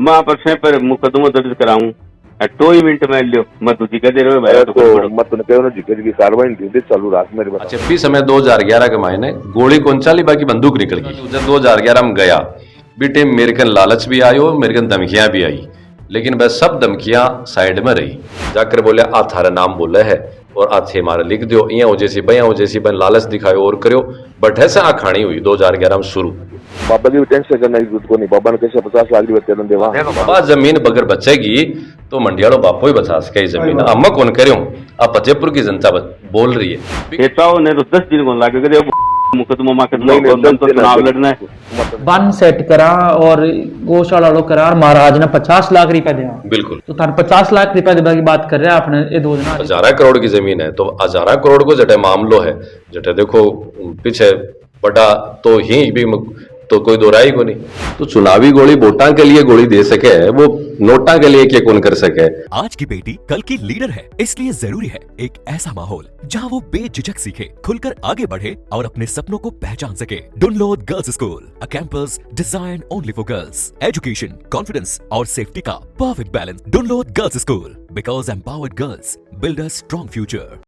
मां पर मुकदमो दर्ज कराऊं 2 मिनट में लियो मत तुझी कहते रहो भाई तो मत ने कहो ना जिक्र की कार्रवाई नहीं चालू रात मेरे पास। अच्छा फिर समय 2011 के महीने गोली कौन चाली बाकी बंदूक निकल गई। जब 2011 में गया बीटे मेरे कन लालच भी आयो, मेरे कन धमकियां भी आई, लेकिन वह सब धमकियां साइड में रही। जाकर बोले आ थारा नाम बोले है और आ थे मारा लिख दियो, इया हो जैसी बया हो जैसी बन लालच दिखायो और करो, बट ऐसा आ खानी हुई 2011 में शुरू। बाबा की टेंशन करना की जरूरत को नहीं, बाबा ने कैसे 50 लाख रुपए देवा बाबा जमीन बगर बचेगी तो मंडियाड़ो बापो ही बचा सके जमीन। अम्मा कौन करो अब फतेहपुर की जनता बोल रही है ने तो 10 दिन को लागे मुकदमा मा कर चुनाव लड़ना है बन सेट करा और गौशाला लो करार महाराज ने 50 लाख रुपया दिया। बिल्कुल तो थान 50 लाख रुपया देने की बात कर रहे हैं आपने, ये दो जना 1000 करोड़ की जमीन है तो 1000 करोड़ को जटे मामलो है, जटे देखो पीछे बड़ा तो ही भी तो कोई दोराई को नहीं। तो चुनावी गोली वोटा के लिए गोली दे सके, वो नोटा के लिए क्या कौन कर सके। आज की बेटी कल की लीडर है, इसलिए जरूरी है एक ऐसा माहौल जहां वो बेझिझक सीखे, खुलकर आगे बढ़े और अपने सपनों को पहचान सके। Dunlod girls school, a campus design only for girls. Education, confidence और सेफ्टी का perfect balance. Dunlod girls school, because empowered girls build a strong future.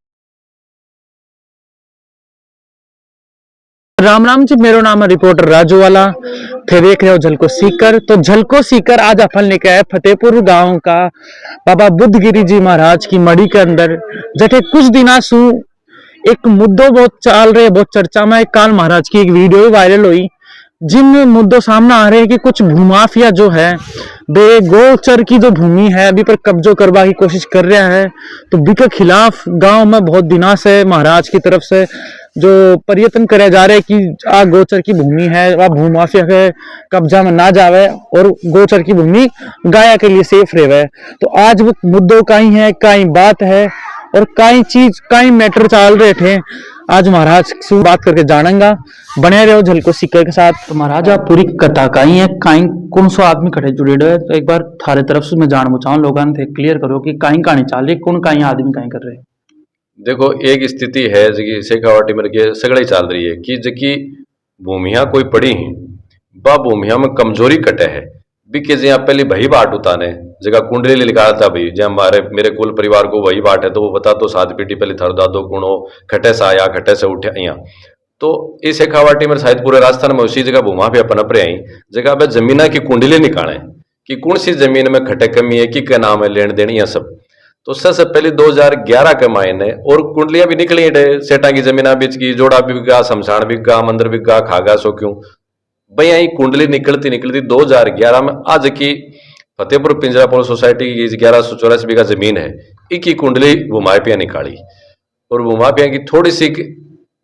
Ram Ram ji, मेरा नाम है रिपोर्टर राजू वाला। फिर देख रहे हो झलको सीकर। तो झलको सीकर आज अपन लेके आए फतेहपुर गांव का बाबा बुद्धगिरी जी महाराज की मड़ी के अंदर, जटे कुछ दिना सु एक मुद्दों बहुत चल रहे, बहुत चर्चा में। काल महाराज की एक वीडियो वायरल हुई जिन मुद्दों सामने आ रहे हैं कि कुछ भूमाफिया जो है बे गोचर की जो भूमि है अभी पर कब्जो करवा की कोशिश कर रहा है। तो बिके खिलाफ गांव में बहुत दिनों से महाराज की तरफ से जो प्रयत्न करे जा रहे कि आ गोचर की भूमि है वह भूमाफिया के कब्जा में ना जावे और गोचर की भूमि गाया के लिए सेफ रहे। तो आज वो मुद्दों कहीं है, कहीं बात है और कई चीज कई मैटर चल रहे थे। आज महाराज से बात करके जानेगा, बने रहो झलको सीकर के साथ। तो महाराज आप पूरी कथा कहीं है, कहीं कौन सा आदमी खड़े जुड़े हुए, तो एक बार थारे तरफ से मैं जान बचाऊं लोगों ने क्लियर करो कि कहीं कहानी चल रही, कौन कहीं आदमी कहीं कर रहे। देखो एक स्थिति है जी शेखावाटी में के सगड़े चल रही है कि जकी भूमिया कोई पड़ी हैं बा भूमिया में कमजोरी कटे है बिके जी पहले वही बाट उताने जगह कुंडली लिखा था भाई जब हमारे मेरे कुल परिवार को वही बाट है तो वो बता तो 7 पीढ़ी पहले थर दादो कुणो खटे से आया खटे से उठे यहाँ। तो इस शेखावाटी में शायद पूरे राजस्थान में उसी जगह भूमा पे अपन अपने आई जगह पे जमीना की कुंडली निकाले कि कौन सी जमीन में खटे कमी है कि क्या नाम है लेन देन या सब। तो सबसे पहले 2011 के महीने और कुंडलियां भी निकली सेठा की जमीना बीच की, जोड़ा भी बिका, शमशान भी बिका, मंदिर भी बिका, खागा सो क्यों भाई यही कुंडली निकलती 2011 में आज की फतेहपुर पिंजरापुर सोसाइटी की 1184 बीघा जमीन है, एक ही कुंडली भूमाफिया निकाली और भूमाफिया की थोड़ी सी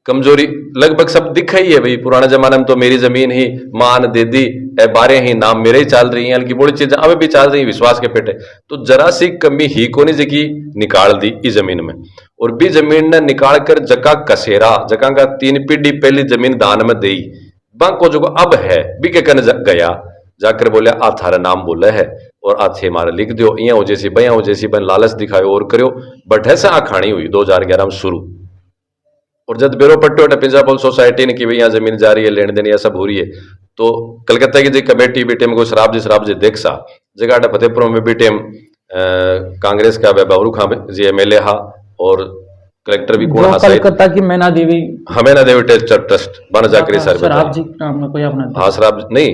कमजोरी लगभग सब दिखा ही है भाई। पुराने जमाने में तो मेरी जमीन ही मान दे दी बारे ही नाम मेरे ही चल रही है, हल्की बड़ी चीजें अब भी चल रही है विश्वास के पेटे। तो जरा सी कमी ही कोनी जगी निकाल दी इस जमीन में और भी जमीन ने निकाल कर जका कसेरा जका का 3 पीढ़ी पहली जमीन दान में दी को जो अब है बिके कन गया जाकर बोले आ थारा नाम बोले है और आ थे मारा लिख दियो, इया हो जैसी बया हो जैसी बन लालच दिखायो और करो, बट ऐसा आ खानी हुई 2011 में शुरू। और जब बेरो पट्टे पिंजरापुर सोसाइटी ने कि भाई यहाँ जमीन जा रही है लेन देन यह सब हो रही है तो कलकत्ता की जी कमेटी बीटेम को शराब जी देख सा जगह फतेहपुर में बीटेम कांग्रेस का बाबरू खां जी एमएलए हा और कलेक्टर भी कौन कलकत्ता की मैना देवी ट्रस्ट बन जाकर शराब जी नाम कोई अपना हाँ शराब नहीं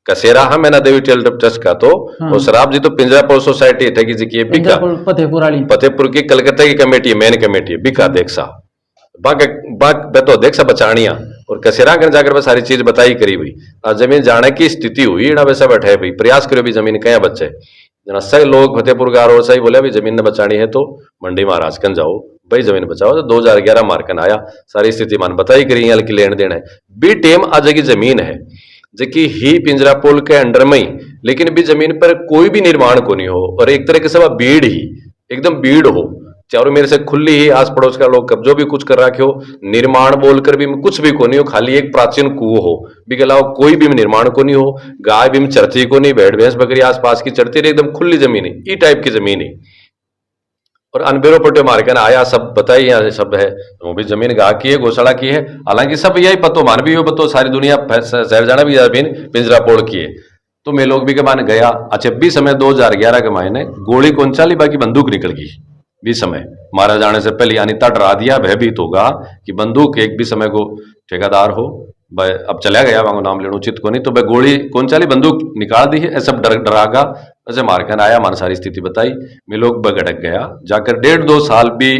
कसेरा हाँ मैना देवी ट्रस्ट का तो और शराब जी तो पिंजरापुर सोसाइटी थे कि जी की बिका फतेहपुर की कलकत्ता की कमेटी मेन कमेटी बिका देख सा तो देख सा बचानिया और कसेरा कर जाकर बस सारी चीज बताई करी हुई जमीन जाने की स्थिति हुई ना वैसा बैठे भाई प्रयास करो भी जमीन कया बच्चे जना सही लोग फतेहपुर का और सही बोले भी जमीन ने बचानी है तो मंडी महाराज कन जाओ भाई जमीन बचाओ। तो 2011 मार्कन आया सारी स्थिति मान बताई करी हल्की लेन देन है बी टेम आज की जमीन है जबकि ही पिंजरापुर के अंडर में ही लेकिन भी जमीन पर कोई भी निर्माण को नहीं हो और एक तरह के सब भीड़ ही एकदम भीड़ हो चारों मेरे से खुली ही आस पड़ोस का लोग कब्जो भी कुछ कर रखे हो निर्माण बोलकर भी कुछ भी को नहीं हो खाली एक प्राचीन कुओं हो भी अलावा कोई भी निर्माण को नहीं हो गाय भी चरती को नहीं भेड़ भैंस बकरी आसपास की चरती रही एकदम खुली जमीन है ई टाइप की जमीन है। और अनबेरो पट्टे मार्केट आया सब बताइए यहाँ सब है वो भी जमीन गा की है गौशाला की है हालांकि सब यही पतो मान भी हो पतो सारी दुनिया शहर जाना भी जमीन पिंजरापुर की है तो मैं लोग भी के माने गया। अच्छा 20 समय 2011 के मायने गोली कौन चाली बाकी बंदूक निकल गई 20 समय मारा जाने से पहले, यानी तट डरा दिया, भयभीत होगा कि बंदूक एक भी समय को ठेकेदार हो भाई अब चला गया वहां नाम लेना उचित को नहीं, तो भाई गोली कौन चाली बंदूक निकाल दी है, सब डरागा ऐसे मारकर आया, मान सारी स्थिति बताई, मैं लोग बगड़क गया जाकर 1.5-2 साल भी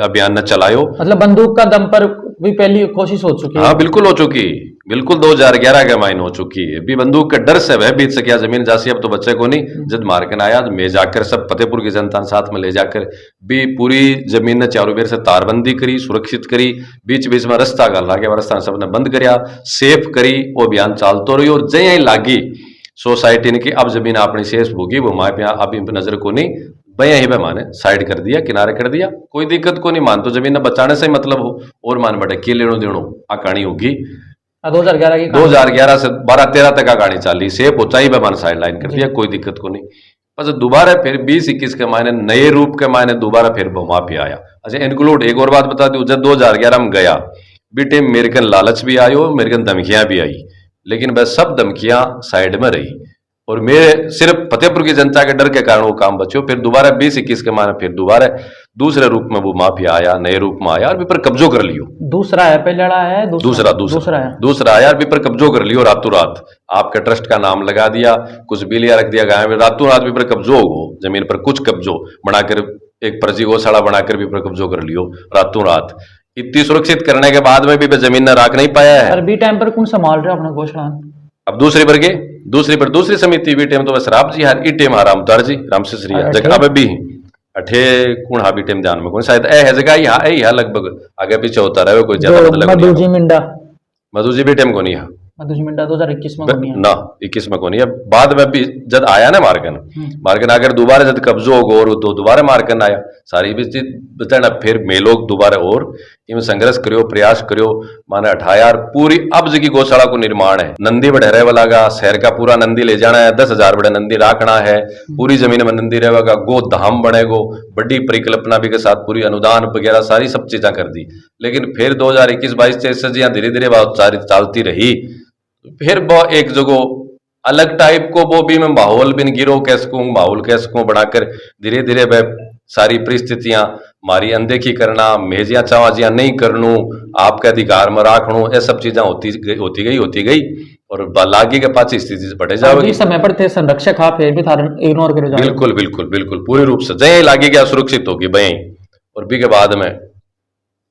अभियान न चलायो। मतलब बंदूक का दम पर भी पहली कोशिश हो चुकी है। हाँ बिल्कुल हो चुकी, बिल्कुल 2011 के माइन हो चुकी है। भी बंदूक के डर से वह बीत सकिया जमीन जासी, अब तो बच्चे को नहीं, जब मारकर आया मैं जाकर सब फतेहपुर की जनता साथ में ले जाकर भी पूरी जमीन ने चारों बेर से तारबंदी करी, सुरक्षित करी, बीच बीच में रास्ता गल लागे रास्ता सबने बंद करिया, सेफ करी, वो अभियान चालतो रही। और जय लागी सोसाइटी ने की अब जमीन अपनी शेष भोगी वो माए पे अभी नजर को नहीं भैया ही माने साइड कर दिया, किनारे कर दिया, कोई दिक्कत को नहीं, मान तो जमीन बचाने से ही मतलब हो, और मान बटे की लेनो देनो आ कहानी होगी। 2011 से 12-13 तक का कहानी चाली, सेफ हो चाहिए मान साइड लाइन कर दिया, कोई दिक्कत को नहीं। बस दोबारा फिर 20-21 के मायने नए रूप के मायने दोबारा फिर माफी आया। अच्छा इंक्लूड एक और बात बता दूं, जब 2011 में गया बेटे मेरे कन लालच भी आयो, मेरे कन धमकियां भी आई, लेकिन बस सब धमकियां साइड में रही और मेरे सिर्फ फतेहपुर की जनता के डर के कारण वो काम बचो। फिर दोबारा 20-21 के माने फिर दोबारा दूसरे रूप में वो माफिया आया, नए रूप में आया और भी पर कब्जो कर लियो। दूसरा है, पहले लड़ा है दूसरा आया और भी पर कब्जो कर लियो रातों रात, आपके ट्रस्ट का नाम लगा दिया, कुछ बिलिया रख दिया गाय में, रातों रात भी पर कब्जो हो जमीन पर, कुछ कब्जो बनाकर एक फर्जी गौशाला बनाकर भी पर कब्जो कर लियो रातों रात। इतनी सुरक्षित करने के बाद में भी जमीन ने राख नहीं पाया है। बी टाइम पर कौन संभाल रहे अपना गौशाला? अब दूसरी समिति बी टेम तो बस राब जी हार ई टेम हाराम उतार जी राम से श्री जगह अब भी अठे कौन हा बी टेम ध्यान में कौन शायद ए है जगह यहाँ लगभग आगे पीछे होता रहे कोई ज्यादा मतलब मधुजी बी टेम को नहीं, मधुजी मिंडा 2021 में ना 21 में को नहीं है, बाद में भी जब आया ना मार्कन अगर दोबारा जब कब्जो होगा और तो दोबारा मार्कन आया सारी भी बताना, फिर मैं लोग दोबारा और इनमें संघर्ष करियो, प्रयास करियो, माने 18 पूरी अब जगह गौशाला को निर्माण है, नंदी बढ़े वाला का शहर का पूरा नंदी ले जाना है, 10,000 बड़े नंदी राखना है, पूरी जमीन में नंदी रहेगा, गो धाम बनेगो, बड़ी परिकल्पना भी के साथ पूरी अनुदान वगैरह सारी सब चीजें कर दी। लेकिन फिर 2021-22 से धीरे धीरे बात चालती रही, फिर वो एक जगह अलग टाइप को वो भी मैं माहौल बिन गिरो कैसकूं बनाकर धीरे धीरे वह सारी परिस्थितियां मारी अनदेखी करना, मेजियां चावाजियां नहीं करनू, आपके अधिकार में राखनू, ये सब चीजें होती गई और लागी के पास स्थिति से बढ़े जाओगे। समय पर थे संरक्षक आप फिर भी इग्नोर करे जाओगे। बिल्कुल पूरी रूप से जय लागी क्या सुरक्षित होगी बई, और भी के बाद में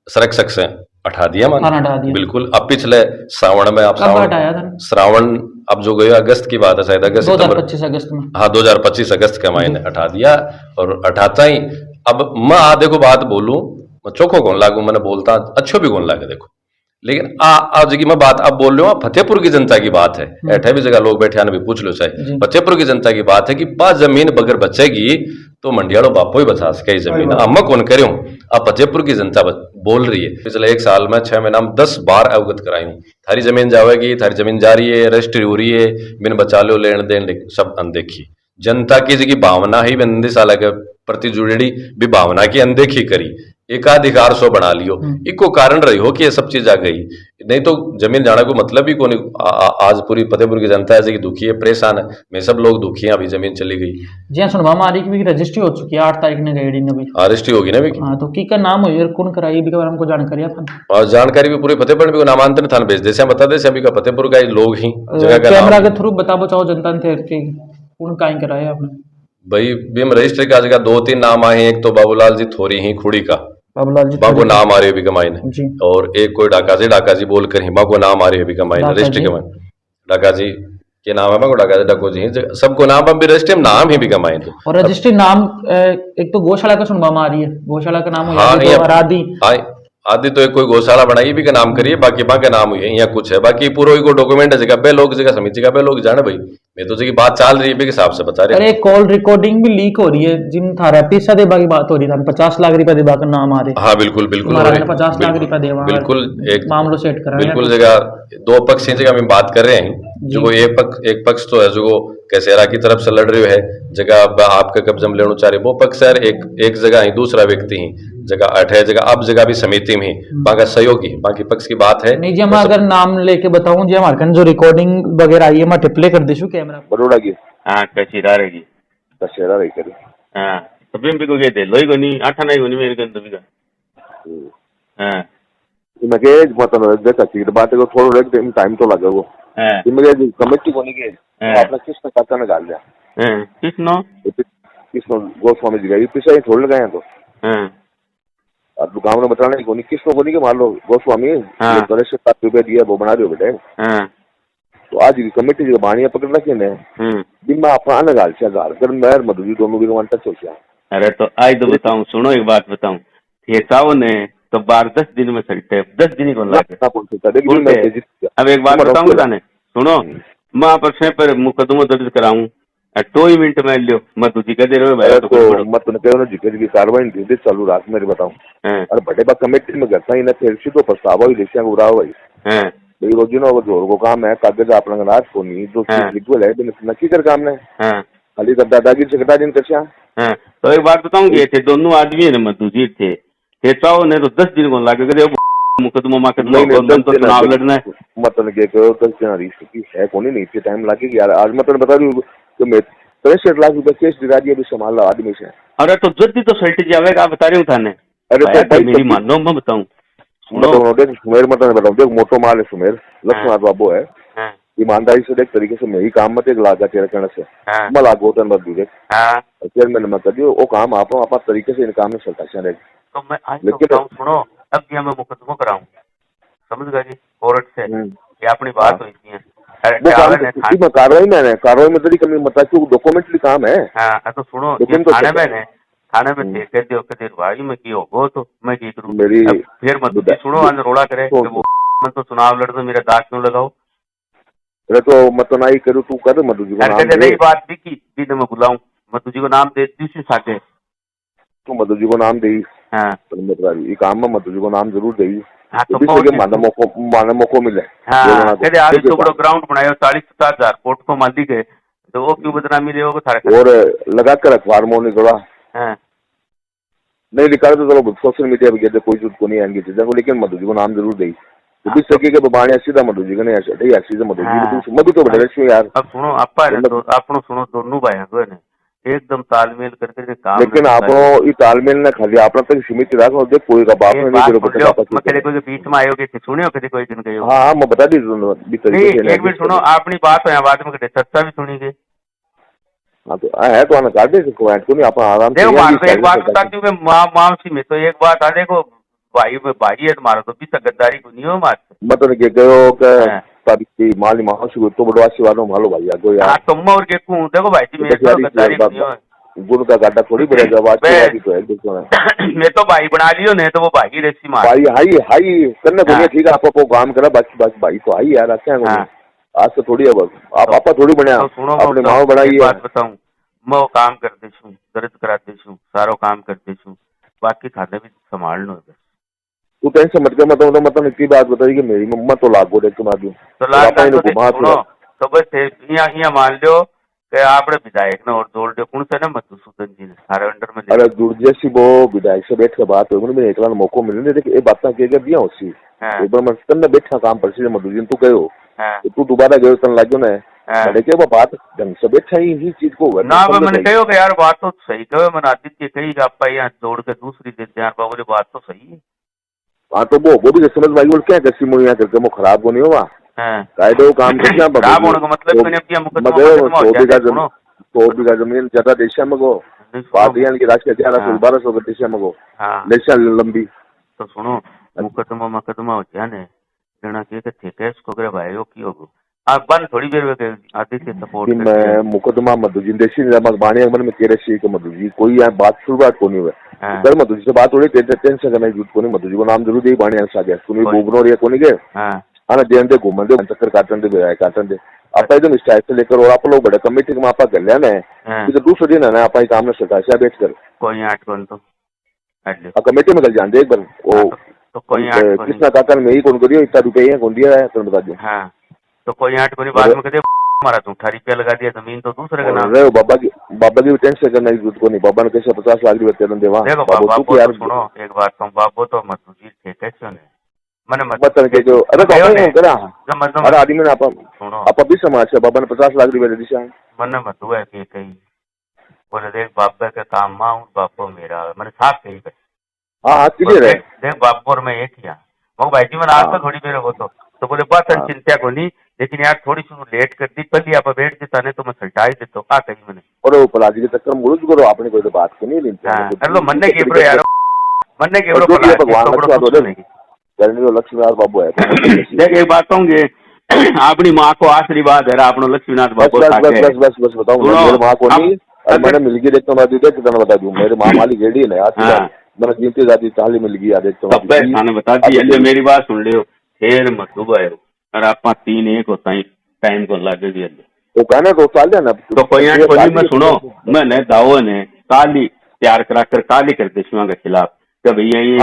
संरक्षक से हटा दिया बिल्कुल। अब पिछले श्रावण में आप श्रावण अब जो गया अगस्त की बात है, शायद अगस्त 2025 अगस्त में, हाँ 2025 अगस्त के महीने हटा दिया। और हटाता ही अब मैं देखो बात बोलूं मैं चोखो कौन लागू, मैंने बोलता अच्छो भी कौन लागे देखो, लेकिन आज की मैं बात अब बोल रहा हूँ फतेहपुर की जनता की बात है, ऐठे भी जगह लोग बैठे आने भी पूछ लो चाहे, फतेहपुर की जनता की बात है कि 5 जमीन बगर बचेगी तो मंडियाड़ो बापो ही बचा सके जमीन, अम्मा कौन करूं, अब फतेहपुर की जनता बोल रही है। पिछले 1 साल में 6 महीना में 10 बार अवगत कराई हूँ, थारी जमीन जाएगी, थारी जमीन जा रही है, रजिस्ट्री हो रही है, बिन बचा लो लेन देन सब अनदेखी, जनता की जगह भावना ही नंदी साल के प्रति जुड़ी भी भावना की अनदेखी करी, एकाधिकार सो बना लियो, इको कारण रही हो कि ये सब चीज आ गई, नहीं तो जमीन जाने को मतलब ही कोई। आज पूरी फतेहपुर की जनता ऐसे दुखी है, परेशान है, मैं सब लोग दुखी हैं, अभी जमीन चली गई जी हाँ। सुनवा मारी की रजिस्ट्री हो चुकी है 8 तारीख ने गई भी रजिस्ट्री होगी ना भी, हाँ तो की का नाम हुई और कौन कराई भी हमको जानकारी और जानकारी भी पूरे फतेहपुर में नामांतरण थाना भेज दे बता दे अभी का फतेहपुर का लोग ही कैमरा के थ्रू बताओ चाहो जनता ने कौन काई कराया आपने भाई भी रजिस्ट्री का जगह 2-3 नाम आए, एक तो बाबूलाल जी थोड़ी ही खुड़ी का बाबू नाम आ रहे भी कमाई ने, और एक कोई डाका जी बोल कर ही बाबू नाम आ रहे भी कमाई ने रजिस्ट्री कमाई, डाका जी के नाम है डाको जी सबको नाम अब भी रजिस्ट्री में नाम ही भी कमाए तो, और रजिस्ट्री नाम एक तो गौशाला का सुनवा में आ रही है, गौशाला का नाम आदि तो एक कोई गौशाला बनाई भी का नाम करिए, बाकी बाकी नाम हुई है या कुछ है, बाकी पूरा को डॉक्यूमेंट है जगह पे लोग जगह समिति का पे लोग जाने भाई, मैं तो जगह बात चल रही है के हिसाब से बता रहे। अरे कॉल रिकॉर्डिंग भी लीक हो रही है, जिन थारा पैसा देबा की बात हो रही है, 50 लाख रुपया देबा का नाम आ रहे। हाँ बिल्कुल 50 लाख रुपया देवा, बिल्कुल एक मामलो सेट करा बिल्कुल जगह 2 पक्ष की जगह में बात कर रहे हैं, जो एक पक्ष तो है जो कैसेरा की तरफ से लड़ रहे है, जगह आपके कब्जे में लेना चाह रहे वो पक्ष है, एक जगह ही दूसरा व्यक्ति ही जगह 8 है जगह अब जगह भी समिति में बाकी सहयोगी बाकी पक्ष की बात है। नहीं जी, हम अगर नाम लेके बताऊं जी हमारे जो रिकॉर्डिंग वगैरह आई है मैं प्ले कर देशु क्या हमारा बड़ोड़ा की हाँ कशी रहेगी दशहरा रही करी हाँ तो बिम भी को कहते लोई को नहीं आठा नहीं होनी मेरे कंद भी हाँ मैं के मतलब देखा चीज बात को थोड़ा एक टाइम तो लगे वो हाँ मेरे कमेटी को नहीं के अपना किसने खाता ने डाल दिया हाँ किसनो किसनो गोस्वामी जी का पिछले थोड़ लगाए तो हाँ अब गाँव में बताना ही कोनी किसनो को नहीं के मान लो गोस्वामी हाँ। 7 रुपए दिया वो बना रहे हो बेटे हाँ तो आज की कमेटी जो बाणिया पकड़ रखी ने दिन में अपना अलग हाल से गाल कर मैं मधु जी दोनों भी टच हो गया अरे तो आज तो बताऊं सुनो एक बात बताऊं ठेकाओ ने तो 12-10 दिन में सलटे 10 दिन ही को लागे अब एक बात बताऊं ताने सुनो मैं पर से पर मुकदमा दर्ज कराऊं 2 मिनट में लियो मधु जी कह दे रहे हो भाई तो मत ने कहो ना जिक्र की कार्रवाई धीरे चालू रात मेरे बताऊं अरे बड़े बा कमेटी में करता ही ना फिर से तो पछतावा ही देशिया को उड़ाओ भाई भाई रोजी ना जोर को काम है कागज अपना राज को नहीं जो लिखवल है नक्की कर काम ने खाली कर दादागिरी से कटा दिन कक्षा तो एक बात बताऊंगे थे दोनों आदमी है ना मधु जी थे चाहो ने तो 10 दिन को लागे करे मुकदमा तो चुनाव लड़ना है मतलब के 10 दिन रिश्ते है कौन नहीं इतने टाइम लगेगी यार आज मैं बता रही हूँ तो मैं 63 लाख रुपए केस दिला दिया अभी संभाल लो आदमी से अरे तो जल्दी तो सल्टी जावेगा आप बता रही हूँ थाने अरे तो मेरी मान लो मैं बताऊँ सुमेर मतलब बताऊँ देख मोटो माल है सुमेर लक्ष्मण बाबू है ईमानदारी से देख तरीके से मैं ही काम मत लागा तेरे कहने से मैं लागो तन बद देख चेयरमैन मत दियो वो काम आप तरीके से इन काम में चलता है तो मैं आज लेकिन सुनो अब मैं मुकदमा कराऊं समझ गए जी कोर्ट से ये अपनी बात हुई थी कार्रवाई में तेरी कमी मत क्यों डॉक्यूमेंटरी काम है हाँ तो सुनो थाने में देखे दियो के भाई मैं की होगो तो मैं की करूं मेरी फिर मत सुनो अन रोड़ा करे मैं तो चुनाव लड़ दो मेरा दाग क्यों लगाओ अरे तो मत ना ही करूँ तू कर मधु जी को नाम दे नहीं बात भी की दिन में बुलाऊं मधु जी को नाम दे दी साके तू मधु जी को नाम दे हाँ ये काम में मधु जी को नाम जरूर दे हाँ तो माना मौको मिले हाँ कहते आज तो बड़ा ग्राउंड बनाया 40-50 हजार कोर्ट को माली गए तो वो क्यों बदनामी ले सारे और लगा कर अखबार में निकला नहीं निकाले तो चलो सोशल मीडिया पे कहते कोई चीज को नहीं आएंगी चीजें को लेकिन मधु जी को नाम जरूर दी तो बीच सके के बाणे सीधा मधु जी का नहीं सीधा मधु जी मधु तो बड़े लक्ष्मी यार अब सुनो आपनो सुनो दोनों भाई हैं एकदम तालमेल करके काम लेकिन आपनो ये तालमेल ना खाली आपना तक सीमित रखो देख कोई का बाप नहीं करो बेटा मैं कदे कोई बीच में आयोगे कि सुनियो कदे कोई दिन गयो हां मैं बता दी एक मिनट सुनो अपनी बात है बाद में कदे चर्चा भी सुनीगे हां तो है तो ना काट दे क्वाइंट को नहीं आप आराम से देखो एक बात बताती हूं मैं मामसी में तो एक बात आ देखो भाई भाई है तुम्हारा तो भी गद्दारी को नहीं हो मार मतलब के गयो के तभी माली मासी को तो बड़वा शिवानो मालो भाई आगो यार तुम और के को देखो भाई जी मैं तो गद्दारी नहीं हो गुण का गाड़ा थोड़ी बड़ेगा बात तो है देखो मैं तो भाई बना लियो नहीं तो वो भागी रेसी मार भाई हाई करने को नहीं ठीक है आपको काम करा बाकी भाई तो हाई यार अच्छा है आज तो थोड़ी है बस आप आपा थोड़ी बना अपने माओ बनाई बात बताऊं मैं वो काम कर देछूं दर्द करा देछूं सारो काम कर देछूं बाकी खाने भी संभाल लो बस तू टेंशन मत कर मतलब इतनी बात बताई कि मेरी मम्मा तो लागो देख तुम आदमी तो सुनो तो बस यहाँ मान लो कि आपने विधायक ने और जोड़ दो कौन से ना मधुसूदन जी ने सारे अंडर में अरे जुड़ जैसी वो विधायक से बैठ के बात हो मैंने एक लाख मौको मिले देख ये बात कह दिया उसी एक बार मैं तन बैठा काम पर से मधु जी तू कहो तू दोबारा गयो तन लाग्यो ना लेकिन वो बात ढंग से बैठा ही चीज को ना मैंने कहो कि यार बात तो सही कहो मैंने आदित्य कही आप यहाँ जोड़ के दूसरी देते यार बाबू बात तो सही है हाँ तो वो भी समझ भाई बोल क्या कैसी मुझे यहाँ करके वो खराब को नहीं हुआ कायदे वो काम कर खराब होने का मतलब 100 बीघा जमीन ज्यादा देशा मगो बात यहाँ की राशि 1100-1200 का देशा मगो देशा लंबी तो सुनो मुकदमा हो जाने जना के ठेके इसको करे भाई हो की होगो आप बन थोड़ी देर में आदित्य सपोर्ट मैं मुकदमा मधु जी देशी बाणी मन में तेरे सी के मधु जी कोई यहाँ बात शुरुआत को नहीं हुआ सर मधु जी से बात हो रही टेंशन करना जरूरत को नहीं मधु जी को नाम जरूर दे बाणी आ गया सुनी गोगनो रे को नहीं गए हाँ ना देन दे घूमन दे चक्कर काटन दे आप एकदम स्टाइल से लेकर और आप लोग बड़े कमेटी में आपा कर लिया ना तो दूसरे दिन है ना आप काम में सताशा बैठ कर कोई 8 कौन तो कमेटी में कल जान दे एक बार वो तो कोई कृष्णा काका में ही कौन करियो इतना रुपये कौन दिया है तो बता दो हाँ तो कोई 8 को नहीं बाद में कहते हमारा झूठा रुपया लगा दिया जमीन तो दूसरे का नाम रहे बाबा की टेंशन करने की जरूरत को नहीं बाबा ने कैसे 50 लाख रुपये देवा देखो बाबा को सुनो एक बात तो बाबू तो मत जी थे कैसे मैंने मतन के जो अरे तो अपन करा अरे आदमी ने सुनो आप भी समाज से बाबा ने 50 लाख रुपए दे दिशा मैंने मत हुआ कि कहीं बोले देख बाबा के काम माँ बापो मेरा मैंने साफ कही बस हाँ क्लियर है देख बापोर में एक किया वो भाई जी मैंने आज तो थोड़ी देर हो तो बोले बात चिंता को नहीं लेकिन यार थोड़ी सी लेट कर दी पहले आप बैठ देता नहीं तो मैं सल्टा ही देता क्या कही मैंने और वो पलाजी के चक्कर में गुरुज करो आपने कोई तो बात को नहीं लेनी कर लो मन के ब्रो यार मन के ब्रो भगवान करने को लक्ष्मीनाथ बाबू है देख एक बात कहूंगे अपनी माँ को आशीर्वाद है अपनो लक्ष्मीनाथ बाबू बस बताऊं मेरी माँ को नहीं मैंने मिल गई देखता हूँ कितना बता दूं मेरे माँ वाली गेड़ी है यार मैंने गिनती जाती चाली मिल गई देखता हूँ बता दी मेरी बात सुन लियो फिर मत है और आप 3-1 होता ही टाइम को लगेगी वो कहना तो चाल ना तो कोई मैं सुनो मैंने दावो ने काली तैयार करा कर काली कर देशुआ के खिलाफ जब यही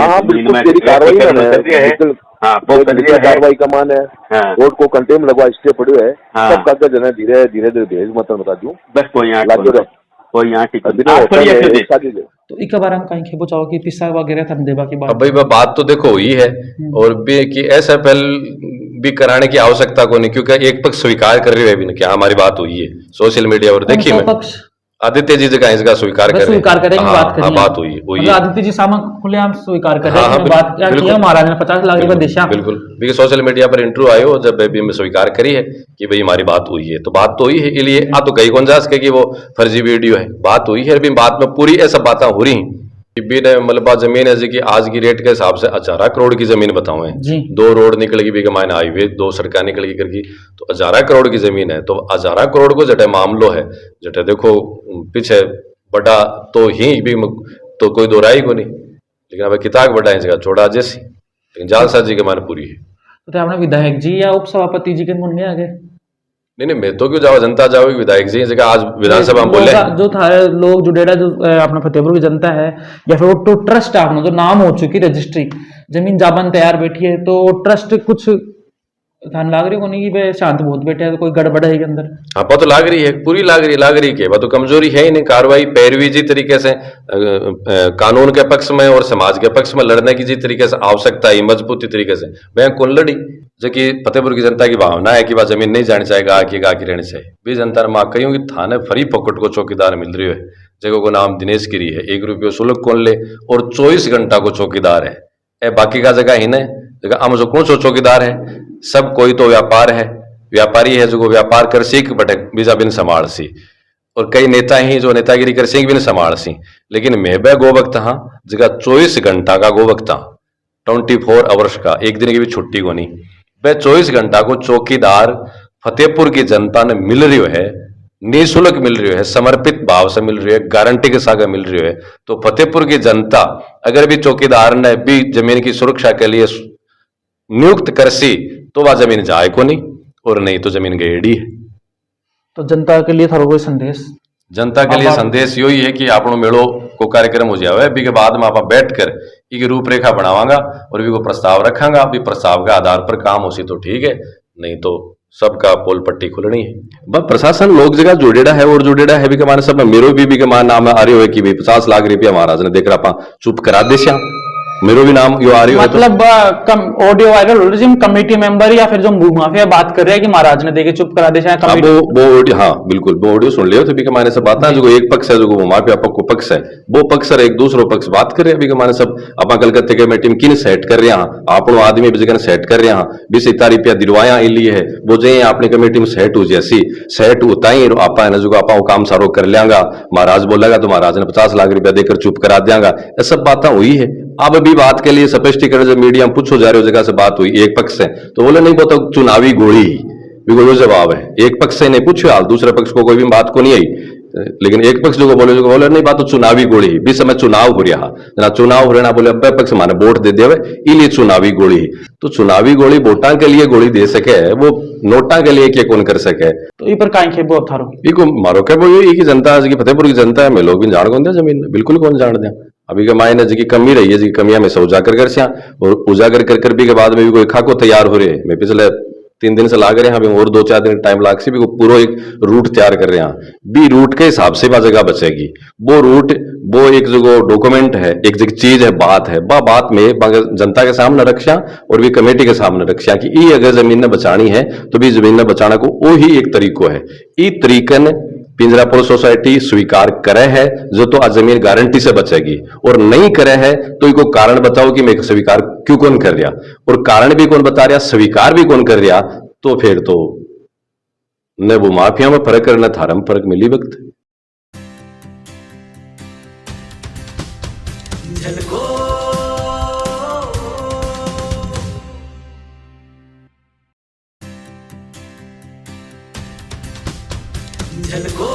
कार्रवाई का मान है कोर्ट को कंटेम लगवा स्टे पड़े है सब कागज है धीरे धीरे भेज मत बता दूं बस कोई यहाँ तो एक बार हम कहीं खेबो चाहो कि पिस्सा वगैरह थम देवा की बात भाई बात तो देखो हुई है और भी कि एसएफएल भी कराने की आवश्यकता को नहीं क्योंकि एक पक्ष स्वीकार कर रही है अभी क्या हमारी बात हुई है सोशल मीडिया पर देखिए मैं आदित्य जी जगह इसका स्वीकार करें बात हुई आदित्य जी सामने खुलेआम स्वीकार कर रहे हैं बात क्या किया महाराज ने 50 लाख रुपए दिशा बिल्कुल क्योंकि सोशल मीडिया पर इंटरव्यू आयो जब बेबी में स्वीकार करी है कि भाई हमारी बात हुई है तो बात तो हुई है इसलिए तो कई कौन जा सके कि वो फर्जी वीडियो है बात हुई है अभी बात में पूरी ऐसा बातें हो रही कि भी मतलब जमीन है जी आज की रेट के हिसाब से 18 करोड़ की जमीन बताओ है 2 रोड निकलेगी भी कमाने हाईवे 2 सड़कें निकलेगी करके तो 18 करोड़ की जमीन है तो 18 करोड़ को जटे मामलो है जटे देखो पीछे बड़ा तो ही भी तो कोई दो राय को नहीं लेकिन अब किताब बड़ा है छोड़ा जैसी लेकिन जालसा जी के माने पूरी है तो आपने विधायक जी या उप सभापति जी के मन में आ गए नहीं मैं तो क्यों जाओ जनता जाओगी विधायक जी जगह आज विधानसभा में बोले जो था लोग जुड़ेड़ा जो अपना फतेहपुर की जनता है या फिर वो तो ट्रस्ट आपने जो नाम हो चुकी रजिस्ट्री जमीन जाबन तैयार बैठी है तो ट्रस्ट कुछ थान लाग रही को नहीं कि भाई शांत बहुत बैठे है तो कोई गड़बड़ है के अंदर हाँ तो लाग रही है पूरी लाग रही है तो कमजोरी है ही नहीं कार्रवाई पैरवी जी तरीके से कानून के पक्ष में और समाज के पक्ष में लड़ने की जी तरीके से आवश्यकता है मजबूती तरीके से मैं कौन लड़ी जो कि फतेहपुर की जनता की भावना है कि वह जमीन नहीं जानी चाहिए आगे रहनी चाहिए भी जनता ने माँ कही कि थाने फरी पकड़ को चौकीदार मिल रही है जगह को नाम दिनेश गिरी है 1 रुपये शुल्क कौन ले और 24 घंटा को चौकीदार है ए बाकी का जगह ही नहीं जगह हम जो कौन सो चौकीदार है सब कोई तो व्यापार है व्यापारी है जो व्यापार कर सीख बटे बीजा बिन संभाल सी और कई नेता ही जो नेतागिरी कर सीख बिन संभाल सी लेकिन मैं बे गोवक्त हाँ जगह 24 घंटा का गोवक्त 24 आवर्स का एक दिन की भी छुट्टी को नहीं वह 24 घंटा को चौकीदार फतेहपुर की जनता ने मिल रही है निःशुल्क मिल रही है समर्पित भाव से मिल रही है गारंटी के साथ मिल रही है तो फतेहपुर की जनता अगर भी चौकीदार ने भी जमीन की सुरक्षा के लिए नियुक्त करसी तो वह जमीन जाए को नहीं और नहीं तो जमीन गेड़ी है तो जनता के लिए थोड़ा कोई संदेश जनता के लिए संदेश यही है कि आपनो मेड़ो को कार्यक्रम हो जावे अभी के बाद में आप बैठकर एक रूपरेखा बनावांगा और भी को प्रस्ताव रखांगा अभी प्रस्ताव के आधार पर काम हो सी तो ठीक है नहीं तो सबका पोल पट्टी खुलनी है बस प्रशासन लोग जगह जुड़ेड़ा है और जुड़ेड़ा है भी के माने सब मेरो भी के मान नाम आ रही हो कि भाई 50 लाख रुपया महाराज ने देख रहा चुप करा दे मेरो भी नाम यो आ रही मतलब ऑडियो वायरल हो रही कमेटी मेंबर या फिर जो माफिया बात कर रहे हैं कि महाराज ने देखे चुप करा दे वो ऑडियो हाँ बिल्कुल वो ऑडियो सुन लियो तो माने सब बात है जो एक पक्ष है जो वो माफिया को पक्ष है वो पक्ष एक दूसरो पक्ष बात कर रहे हैं माने सब अपना कलकत्ते के टीम किन सेट कर रहे हैं आपनो आदमी जगह सेट कर रहे हैं 20 इतना रुपया दिलवाया लिए है वो जे अपनी कमेटी में सेट हो जैसी सेट होता ही आप जो आप काम सारो कर लियांगा महाराज बोलेगा तो महाराज ने 50 लाख रुपया देकर चुप करा देंगा ये सब बातें हुई है अब भी बात के लिए स्पष्टीकरण जब मीडिया में पूछो जा रहे हो जगह से बात हुई एक पक्ष से तो बोले नहीं वो तो चुनावी गोली ही जवाब है एक पक्ष से नहीं पूछो हाल दूसरे पक्ष को कोई भी बात को नहीं आई लेकिन एक पक्ष जो बोले नहीं बात तो चुनावी गोली ही भी समय चुनाव हो रहा जना चुनाव हो रहा बोले अब्बे पक्ष माने वोट दे देवे इसलिए चुनावी गोली ही तो चुनावी गोली वोटा के लिए गोली दे सके वो नोटा के लिए क्या कौन कर सके तो ये पर काई खेबो थारो इको मारो के बोयो ई की जनता की फतेहपुर की जनता है मैं लोग भी जान कौन दे जमीन बिल्कुल कौन जान दे अभी के मायने जी कमी रही है जी कमियां में से उजागर कर और उजागर कर भी के बाद में भी कोई खाको तैयार हो रहे मैं पिछले 3 दिन से लाग रहे हैं, अभी और 2-4 दिन टाइम लाग से भी वो पूरा एक रूट तैयार कर रहे हैं भी रूट के हिसाब से वह जगह बचेगी। वो रूट वो एक जो डॉक्यूमेंट है, एक जगह चीज है, बात है, वह बात में जनता के सामने रक्षा और भी कमेटी के सामने रक्षा कि ये अगर जमीन ने बचानी है तो भी जमीन ने बचाना को वो ही एक तरीको है। ई तरीकन पिंजरापुर सोसाइटी स्वीकार करे है जो तो आज जमीन गारंटी से बचेगी, और नहीं करे है तो इको कारण बताओ कि मैं स्वीकार क्यों कौन कर रहा, और कारण भी कौन बता रहा, स्वीकार भी कौन कर रहा, तो फिर तो न वो माफिया में फर्क है न थारा में फर्क मिली वक्त। झलको